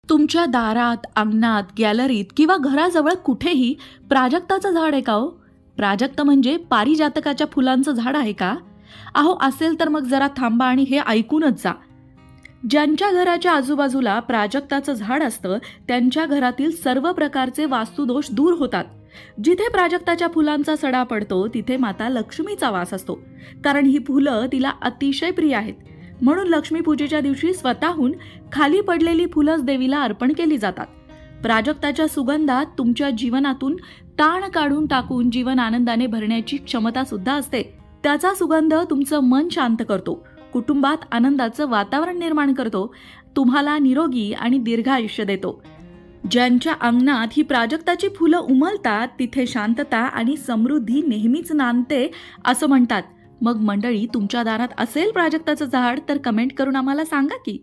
तुमच्या दारात, अंगणात, गॅलरीत किंवा घराजवळ कुठेही प्राजक्ताचं झाड आहे का हो? प्राजक्त म्हणजे पारिजातकाच्या फुलांचं झाड आहे का? अहो असेल तर मग जरा थांबा आणि हे ऐकूनच जा. ज्यांच्या घराच्या आजूबाजूला प्राजक्ताचं झाड असतं त्यांच्या घरातील सर्व प्रकारचे वास्तुदोष दूर होतात. जिथे प्राजक्ताच्या फुलांचा सडा पडतो तिथे माता लक्ष्मीचा वास असतो, कारण ही फुलं तिला अतिशय प्रिय आहेत. म्हणून लक्ष्मीपूजेच्या दिवशी स्वतःहून खाली पडलेली फुलंच देवीला अर्पण केली जातात. प्राजक्ताच्या सुगंधात तुमच्या जीवनातून ताण काढून टाकून जीवन आनंदाने भरण्याची क्षमता सुद्धा असते. त्याचा सुगंध तुमचं मन शांत करतो, कुटुंबात आनंदाचं वातावरण निर्माण करतो, तुम्हाला निरोगी आणि दीर्घ आयुष्य देतो. ज्यांच्या अंगणात ही प्राजक्ताची फुलं उमलतात तिथे शांतता आणि समृद्धी नेहमीच नांदते असं म्हणतात. मग मंडळी, तुमच्या दारात असेल प्राजक्ताचं झाड तर कमेंट करून आम्हाला सांगा की.